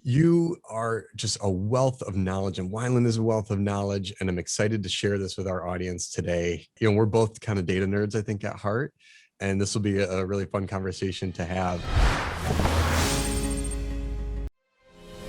You are just a wealth of knowledge, and WIland is a wealth of knowledge, and I'm excited to share this with our audience today. We're both kind of data nerds, I think, at heart, and this will be a really fun conversation to have.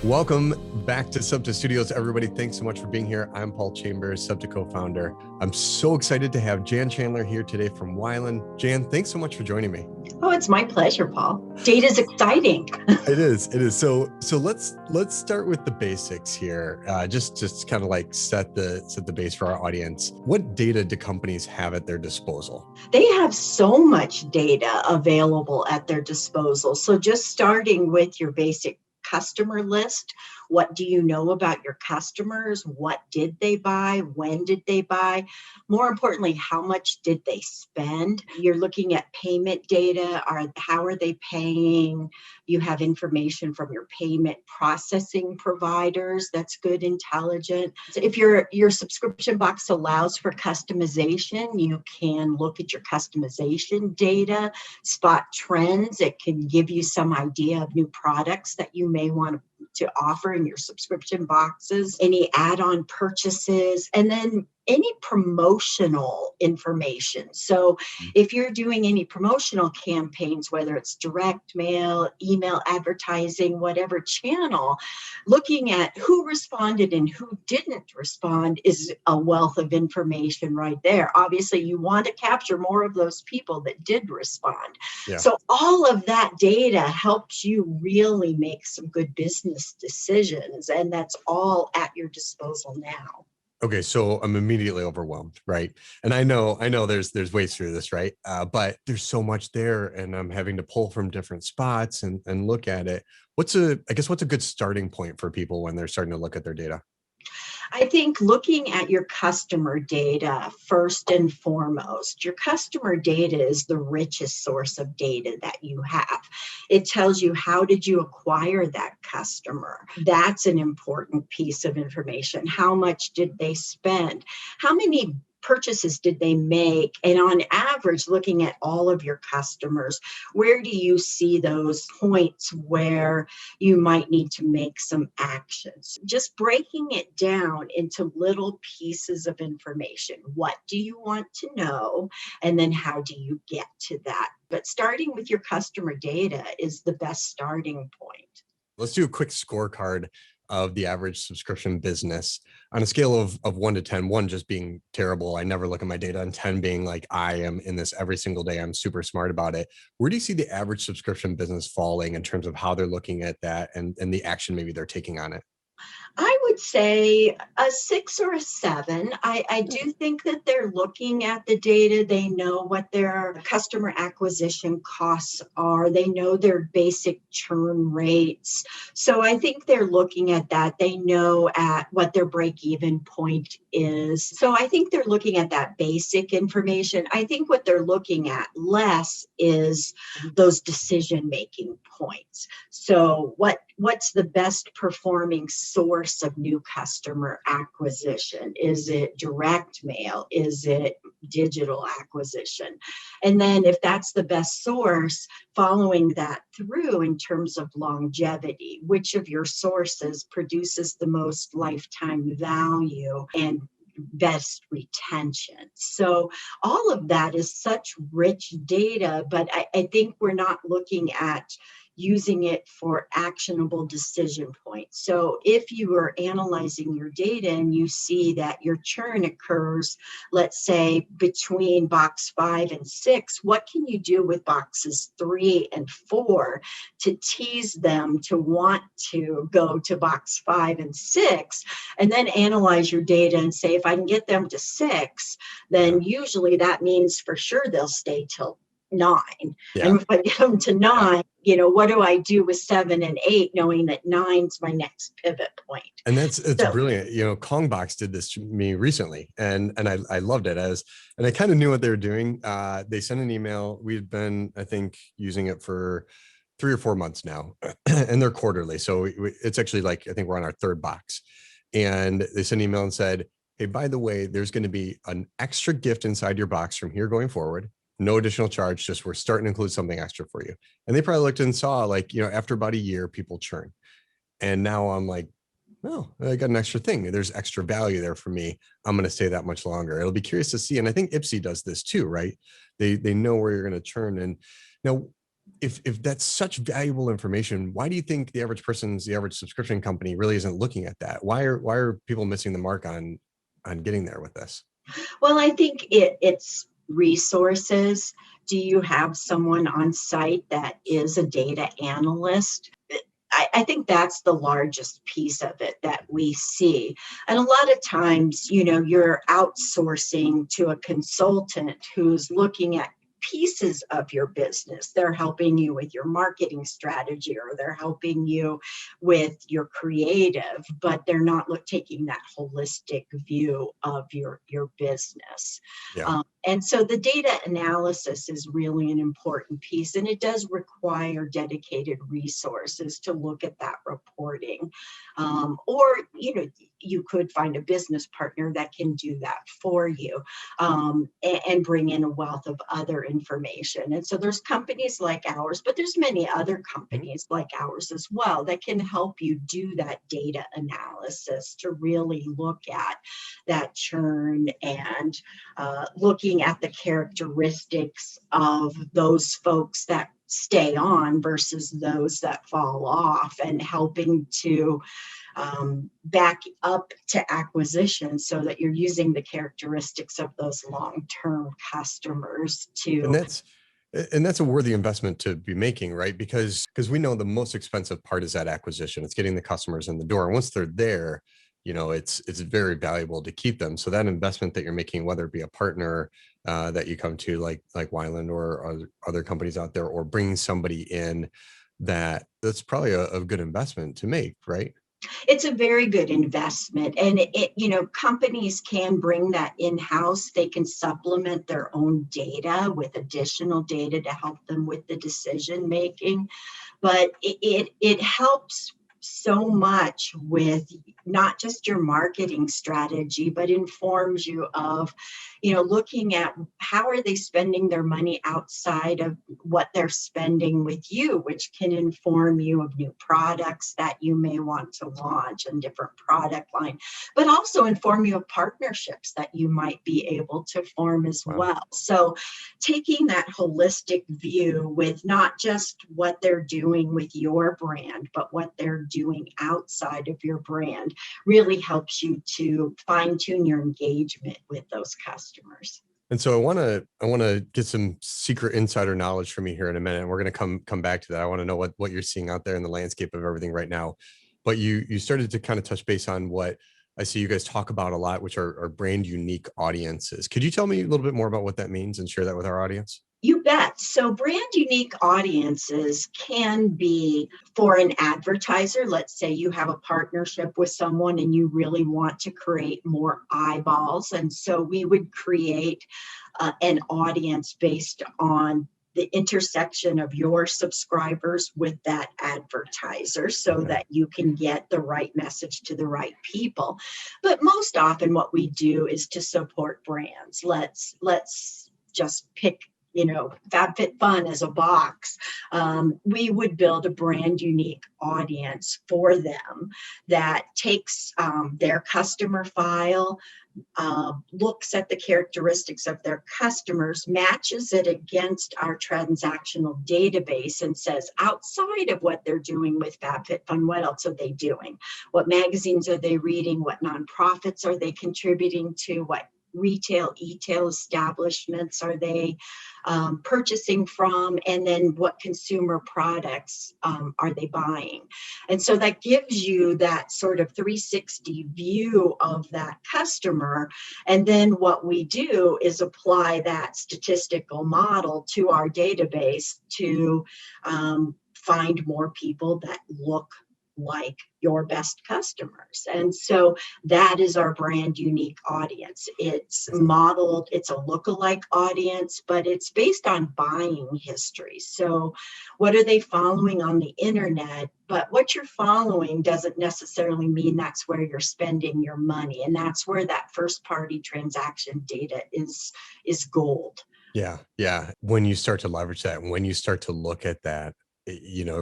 Welcome back to SUBTA Studios, everybody. Thanks so much for being here. I'm Paul Chambers, SUBTA co-founder. I'm so excited to have Jan Chandler here today from WIland. Jan, thanks so much for joining me. Oh, it's my pleasure, Paul. Data's exciting. It is. So let's start with the basics here. Just kind of like set the base for our audience. What data do companies have at their disposal? They have so much data available at their disposal. So just starting with your basic customer list. What do you know about your customers? What did they buy? When did they buy? More importantly, how much did they spend? You're looking at payment data. How are they paying? You have information from your payment processing providers. That's good intelligence. If your subscription box allows for customization, you can look at your customization data, spot trends. It can give you some idea of new products that you may want to offer in your subscription boxes, any add-on purchases, and then any promotional information. So if you're doing any promotional campaigns, whether it's direct mail, email advertising, whatever channel, looking at who responded and who didn't respond is a wealth of information right there. Obviously, you want to capture more of those people that did respond. Yeah. So all of that data helps you really make some good business decisions, and that's all at your disposal now. Okay, so I'm immediately overwhelmed, right? And I know there's ways through this, right? But there's so much there, and I'm having to pull from different spots and look at it. What's a good starting point for people when they're starting to look at their data? I think looking at your customer data first and foremost. Your customer data is the richest source of data that you have. It tells you, how did you acquire that customer? That's an important piece of information. How much did they spend? How many purchases did they make? And on average, looking at all of your customers, where do you see those points where you might need to make some actions? Just breaking it down into little pieces of information. What do you want to know? And then how do you get to that? But starting with your customer data is the best starting point. Let's do a quick scorecard of the average subscription business on a scale of 1 to 10, 1 just being terrible, I never look at my data, and 10 being like, I am in this every single day, I'm super smart about it. Where do you see the average subscription business falling in terms of how they're looking at that and the action maybe they're taking on it? I would say a 6 or a 7. I do think that they're looking at the data. They know what their customer acquisition costs are. They know their basic churn rates. So I think they're looking at that. They know at what their break-even point is. So I think they're looking at that basic information. I think what they're looking at less is those decision-making points. So what's the best performing source of new customer acquisition? Is it direct mail? Is it digital acquisition? And then if that's the best source, following that through in terms of longevity, which of your sources produces the most lifetime value and best retention? So all of that is such rich data, but I think we're not looking at using it for actionable decision points. So if you are analyzing your data and you see that your churn occurs, let's say between box 5 and 6, what can you do with boxes 3 and 4 to tease them to want to go to box 5 and 6, and then analyze your data and say, if I can get them to 6, then usually that means for sure they'll stay till 9. Yeah. And if I get them to 9, what do I do with 7 and 8, knowing that 9's my next pivot point? And it's brilliant. Kongbox did this to me recently, and I loved it. And I kind of knew what they were doing. They sent an email. We've been, I think, using it for 3 or 4 months now, and they're quarterly. So it's actually like, I think we're on our 3rd box. And they sent an email and said, hey, by the way, there's going to be an extra gift inside your box from here going forward. No additional charge, just we're starting to include something extra for you. And they probably looked and saw, like, after about a year, people churn. And now I'm like, oh, I got an extra thing. There's extra value there for me. I'm going to stay that much longer. It'll be curious to see. And I think Ipsy does this too, right? They know where you're going to churn. And now, if that's such valuable information, why do you think the average subscription company really isn't looking at that? Why are people missing the mark on getting there with this? Well, I think it's resources. Do you have someone on site that is a data analyst? I think that's the largest piece of it that we see. And a lot of times, you're outsourcing to a consultant who's looking at pieces of your business. They're helping you with your marketing strategy, or they're helping you with your creative, but they're not taking that holistic view of your business. Yeah. And so the data analysis is really an important piece, and it does require dedicated resources to look at that reporting. Or, you could find a business partner that can do that for you, and bring in a wealth of other information. And so there's companies like ours, but there's many other companies like ours as well that can help you do that data analysis to really look at that churn and looking at the characteristics of those folks that stay on versus those that fall off, and helping to back up to acquisition so that you're using the characteristics of those long-term customers And to. that's a worthy investment to be making, right? Because we know the most expensive part is that acquisition. It's getting the customers in the door. And once they're there, it's very valuable to keep them. So that investment that you're making, whether it be a partner that you come to like WIland or other companies out there, or bringing somebody in, that's probably a good investment to make, right? It's a very good investment, and companies can bring that in-house. They can supplement their own data with additional data to help them with the decision making, but it helps so much with not just your marketing strategy, but informs you of, looking at how are they spending their money outside of what they're spending with you, which can inform you of new products that you may want to launch and different product line, but also inform you of partnerships that you might be able to form as Wow. well. So taking that holistic view with not just what they're doing with your brand, but what they're doing outside of your brand really helps you to fine tune your engagement with those customers. And so I want to get some secret insider knowledge from you here in a minute. And we're going to come back to that. I want to know what you're seeing out there in the landscape of everything right now. But you started to kind of touch base on what I see you guys talk about a lot, which are brand unique audiences. Could you tell me a little bit more about what that means and share that with our audience? You bet. So brand unique audiences can be for an advertiser. Let's say you have a partnership with someone and you really want to create more eyeballs. And so we would create an audience based on the intersection of your subscribers with that advertiser, so Okay. that you can get the right message to the right people. But most often what we do is to support brands. Let's just pick FabFitFun as a box. We would build a brand unique audience for them that takes their customer file, looks at the characteristics of their customers, matches it against our transactional database, and says, outside of what they're doing with FabFitFun, what else are they doing? What magazines are they reading? What nonprofits are they contributing to? What retail, e-tail establishments are they purchasing from? And then what consumer products are they buying? And so that gives you that sort of 360 view of that customer. And then what we do is apply that statistical model to our database to find more people that look like your best customers. And so that is our brand unique audience. It's modeled, it's a lookalike audience, but it's based on buying history. So what are they following on the internet? But what you're following doesn't necessarily mean that's where you're spending your money. And that's where that first party transaction data is gold. Yeah. Yeah. When you start to leverage that, when you start to look at that,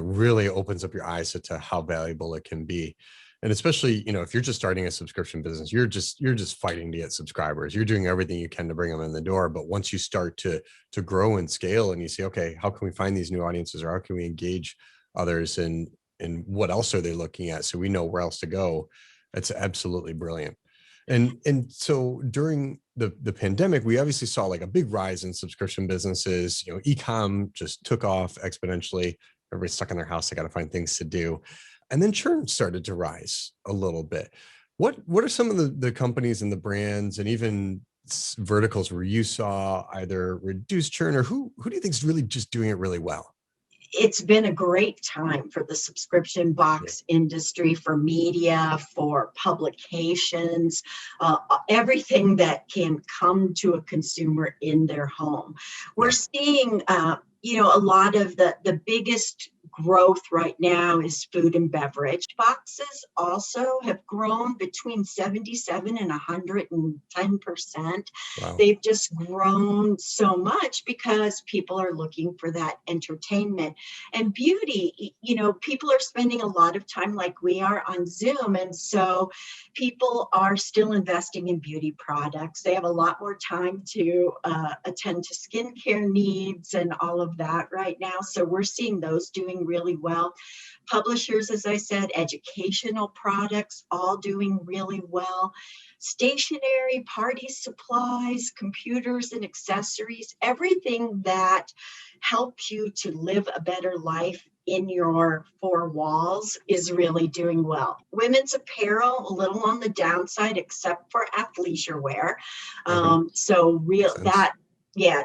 really opens up your eyes to how valuable it can be. And especially, if you're just starting a subscription business, you're just fighting to get subscribers. You're doing everything you can to bring them in the door. But once you start to grow and scale, and you say, okay, how can we find these new audiences, or how can we engage others, and what else are they looking at, so we know where else to go? That's absolutely brilliant. And so during the pandemic, we obviously saw like a big rise in subscription businesses. E-com just took off exponentially. Everybody's stuck in their house. They got to find things to do. And then churn started to rise a little bit. What are some of the companies and the brands and even verticals where you saw either reduced churn, or who do you think is really just doing it really well? It's been a great time for the subscription box industry, for media, for publications, everything that can come to a consumer in their home. We're seeing, a lot of the biggest growth right now is food and beverage. Boxes also have grown between 77 and 110%. Wow. They've just grown so much because people are looking for that entertainment. And beauty, people are spending a lot of time, like we are, on Zoom. And so people are still investing in beauty products. They have a lot more time to attend to skincare needs and all of that right now. So we're seeing those doing really well. Publishers, as I said, educational products, all doing really well. Stationery, party supplies, computers and accessories, everything that helps you to live a better life in your four walls is really doing well. Women's apparel, a little on the downside, except for athleisure wear.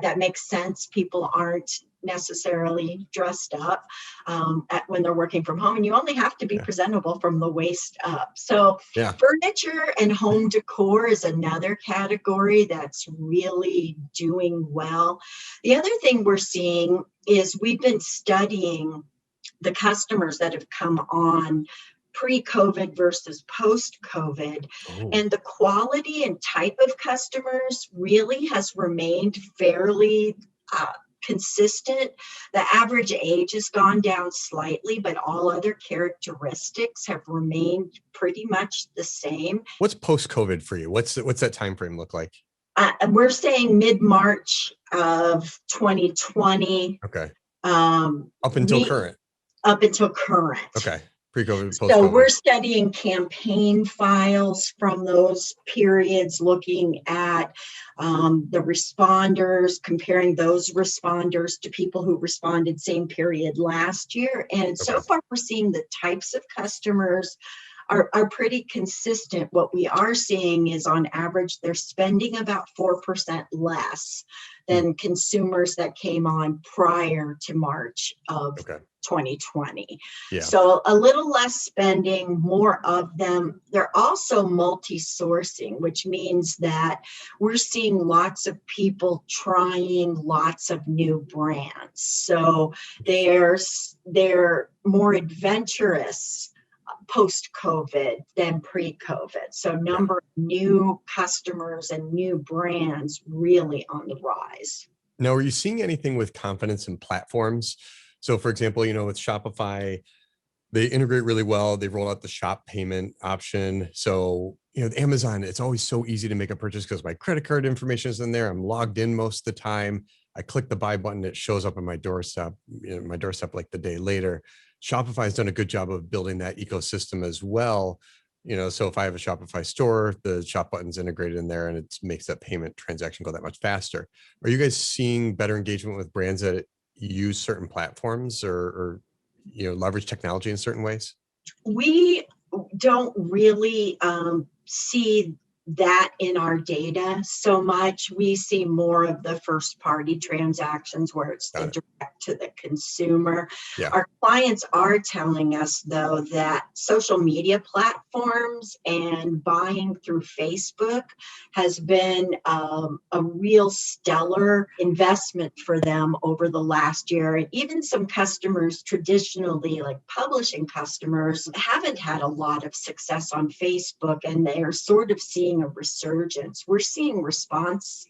That makes sense. People aren't necessarily dressed up when they're working from home, and you only have to be presentable from the waist up. So furniture and home decor is another category that's really doing well. The other thing we're seeing is we've been studying the customers that have come on pre-COVID versus post-COVID. And the quality and type of customers really has remained fairly consistent. The average age has gone down slightly, but all other characteristics have remained pretty much the same. What's post-COVID for you? What's that time frame look like? We're saying mid-March of 2020. Okay. Up until current. Up until current. Okay. Pre-COVID, post-COVID. So we're studying campaign files from those periods, looking at the responders, comparing those responders to people who responded same period last year. And so far, we're seeing the types of customers are pretty consistent. What we are seeing is, on average, they're spending about 4% less than consumers that came on prior to March of 2020. So a little less spending, more of them. They're also multi-sourcing, which means that we're seeing lots of people trying lots of new brands. So they're more adventurous post-COVID than pre-COVID. So number of new customers and new brands really on the rise. Now, are you seeing anything with confidence in platforms? So for example, with Shopify, they integrate really well. They rolled out the shop payment option. So, Amazon, it's always so easy to make a purchase because my credit card information is in there. I'm logged in most of the time. I click the buy button, it shows up on my doorstep, like the day later. Shopify has done a good job of building that ecosystem as well. So if I have a Shopify store, the shop button's integrated in there, and it makes that payment transaction go that much faster. Are you guys seeing better engagement with brands that use certain platforms or leverage technology in certain ways? We don't really see that in our data so much. We see more of the first party transactions where it's the direct to the consumer. Our clients are telling us, though, that social media platforms and buying through Facebook has been a real stellar investment for them over the last year. And even some customers, traditionally like publishing customers, haven't had a lot of success on Facebook, and they are sort of seeing a resurgence. We're seeing response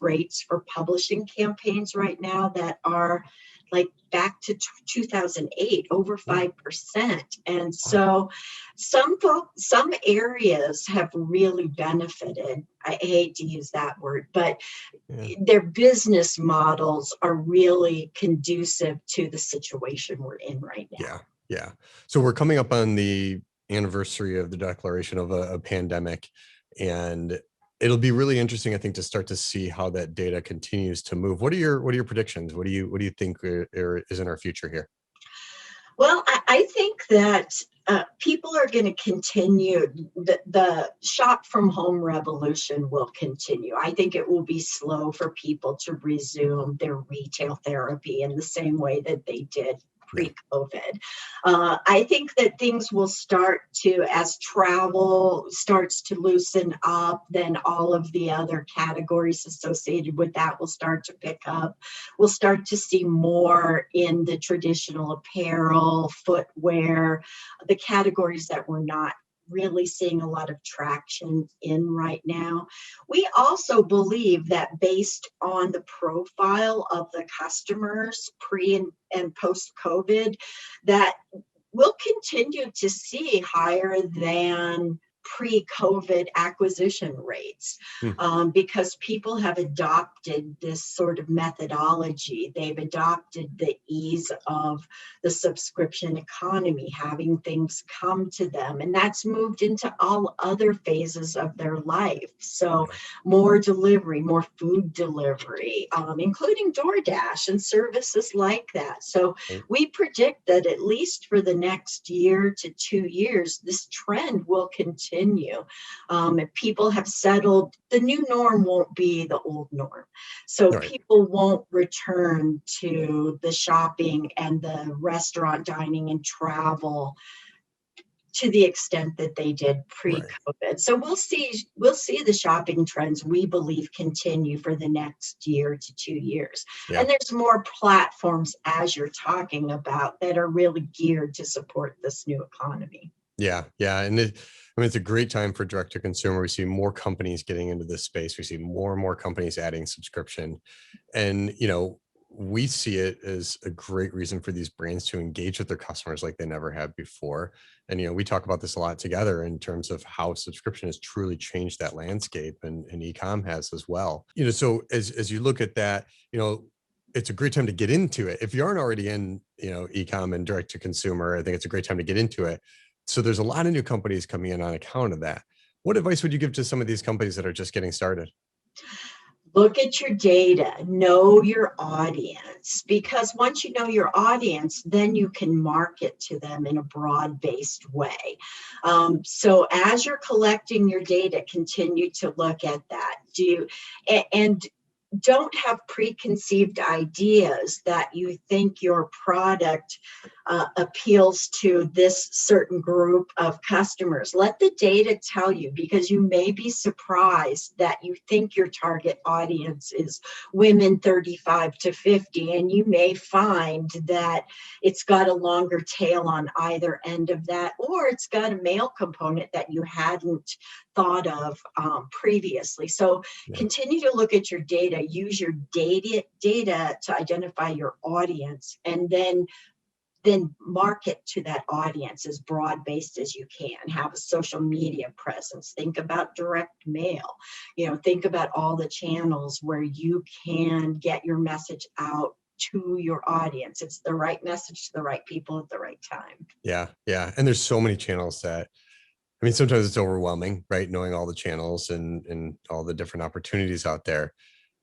rates for publishing campaigns right now that are like back to 2008, over 5%. And so some areas have really benefited. I hate to use that word, but their business models are really conducive to the situation we're in right now. Yeah. Yeah. So we're coming up on the anniversary of the declaration of a pandemic, and it'll be really interesting, I think, to start to see how that data continues to move. What are your predictions? What do you think is in our future here? Well, I think that people are going to continue. The shop from home revolution will continue. I think it will be slow for people to resume their retail therapy in the same way that they did pre-COVID. I think that things will start to, as travel starts to loosen up, then all of the other categories associated with that will start to pick up. We'll start to see more in the traditional apparel, footwear, the categories that we're not really seeing a lot of traction in right now. We also believe that based on the profile of the customers pre and post COVID, that we'll continue to see higher than pre-COVID acquisition rates because people have adopted this sort of methodology. They've adopted the ease of the subscription economy, having things come to them, and that's moved into all other phases of their life. So more delivery, more food delivery, including DoorDash and services like that. So we predict that at least for the next year to 2 years, this trend will continue. If people have settled, the new norm won't be the old norm. So people won't return to the shopping and the restaurant dining and travel to the extent that they did pre-COVID. So we'll see the shopping trends, we believe, continue for the next year to 2 years. And there's more platforms, as you're talking about, that are really geared to support this new economy. Yeah. And it's a great time for direct to consumer. We see more companies getting into this space. We see more and more companies adding subscription. And, we see it as a great reason for these brands to engage with their customers like they never have before. And, we talk about this a lot together in terms of how subscription has truly changed that landscape, and e-com has as well. So as you look at that, it's a great time to get into it. If you aren't already in, e-com and direct to consumer, I think it's a great time to get into it. So there's a lot of new companies coming in on account of that. What advice would you give to some of these companies that are just getting started? Look at your data, know your audience, because once you know your audience, then you can market to them in a broad-based way. So as you're collecting your data, continue to look at that. And don't have preconceived ideas that you think your product appeals to this certain group of customers. Let the data tell you, because you may be surprised that you think your target audience is women 35 to 50, and you may find that it's got a longer tail on either end of that, or it's got a male component that you hadn't thought of previously. So continue to look at your data, use your data to identify your audience, and then market to that audience as broad-based as you can. Have a social media presence. Think about direct mail. Think about all the channels where you can get your message out to your audience. It's the right message to the right people at the right time. Yeah. And there's so many channels that, sometimes it's overwhelming, right? Knowing all the channels and all the different opportunities out there.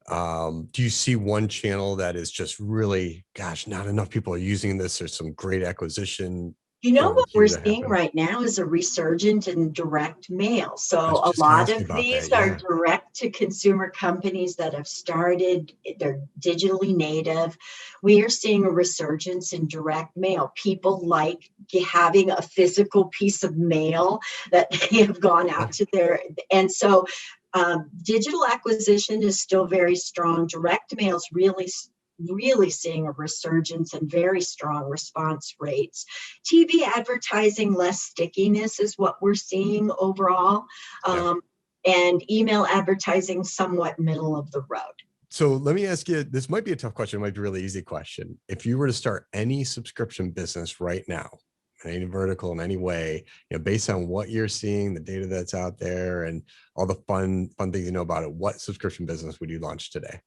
Do you see one channel that is just really, gosh, not enough people are using this? There's some great acquisition. What we're seeing right now is a resurgence in direct mail. So a lot of these are direct to consumer companies that have started, they're digitally native. We are seeing a resurgence in direct mail. People like having a physical piece of mail that they have gone out to their, and so digital acquisition is still very strong. Direct mail is really seeing a resurgence and very strong response rates. TV advertising, less stickiness is what we're seeing overall. And email advertising, somewhat middle of the road. So let me ask you, this might be a tough question. It might be a really easy question. If you were to start any subscription business right now, in any vertical, in any way, based on what you're seeing, the data that's out there and all the fun things you know about it, what subscription business would you launch today?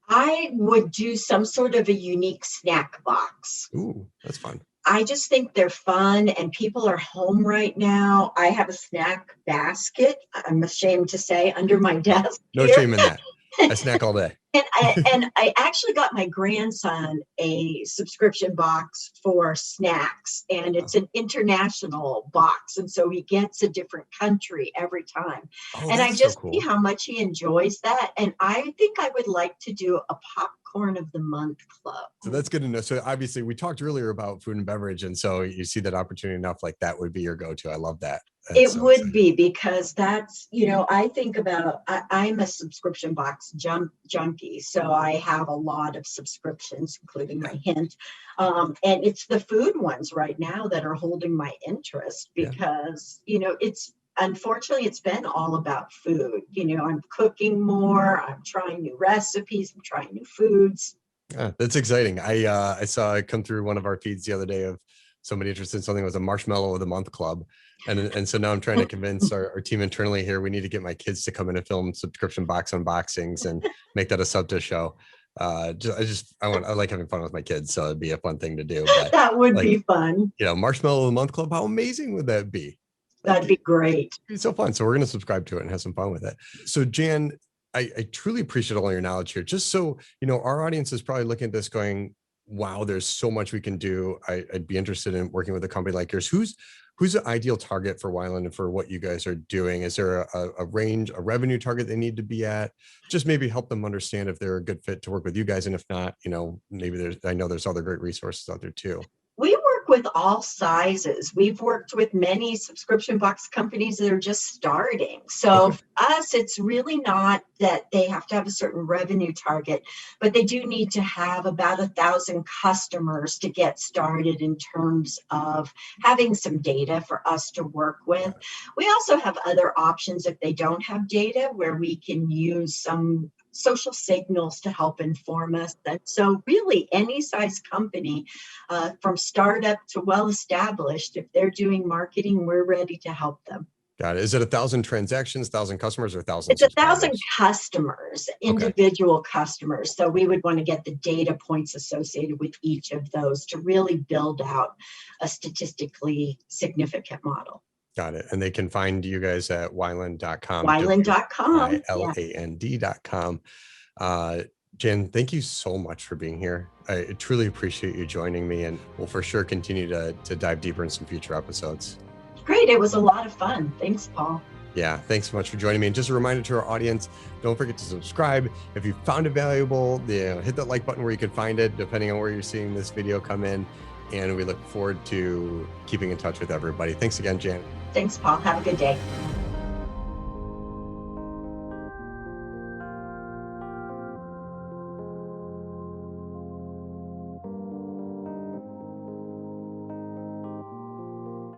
I would do some sort of a unique snack box. Ooh, that's fun. I just think they're fun and people are home right now. I have a snack basket, I'm ashamed to say, under my desk No here. shame in that. I snack all day. And I actually got my grandson a subscription box for snacks, and it's an international box. And so he gets a different country every time. Oh, And I that's so just see cool. how much he enjoys that. And I think I would like to do a popcorn of the month club. So that's good to know. So obviously we talked earlier about food and beverage. And so you see that opportunity enough, like that would be your go-to. I love that. That's It so would exciting. be, because that's, I think about, I'm a subscription box junkie. So I have a lot of subscriptions, including my Hint. And it's the food ones right now that are holding my interest because, unfortunately, it's been all about food. I'm cooking more, I'm trying new recipes, I'm trying new foods. Yeah, that's exciting. I saw it come through one of our feeds the other day of somebody interested in something. It was a marshmallow of the month club. And so now I'm trying to convince our team internally here, we need to get my kids to come in and film subscription box unboxings and make that a SUBTA show. I like having fun with my kids. So it'd be a fun thing to do. But That would be fun. Marshmallow of the month club, how amazing would that be? That'd be great. It'd be so fun. So we're going to subscribe to it and have some fun with it. So Jan, I truly appreciate all your knowledge here. Just so, our audience is probably looking at this going, wow, there's so much we can do. I'd be interested in working with a company like yours. Who's the ideal target for WIland and for what you guys are doing? Is there a range, a revenue target they need to be at? Just maybe help them understand if they're a good fit to work with you guys. And if not, maybe I know there's other great resources out there too. We work with all sizes. We've worked with many subscription box companies that are just starting. So for us, it's really not that they have to have a certain revenue target, but they do need to have about 1,000 customers to get started in terms of having some data for us to work with. We also have other options if they don't have data, where we can use some social signals to help inform us. And so really any size company, from startup to well-established, if they're doing marketing, we're ready to help them. Got it. Is it 1,000 transactions, 1,000 customers, or 1,000? It's 1,000 customers, individual customers. So we would want to get the data points associated with each of those to really build out a statistically significant model. Got it. And they can find you guys at WIland.com. WIland.com. WIland.com. Jan, thank you so much for being here. I truly appreciate you joining me, and we'll for sure continue to dive deeper in some future episodes. Great. It was a lot of fun. Thanks, Paul. Yeah, thanks so much for joining me. And just a reminder to our audience, don't forget to subscribe. If you found it valuable, hit that like button where you can find it, depending on where you're seeing this video come in. And we look forward to keeping in touch with everybody. Thanks again, Jan. Thanks, Paul. Have a good day.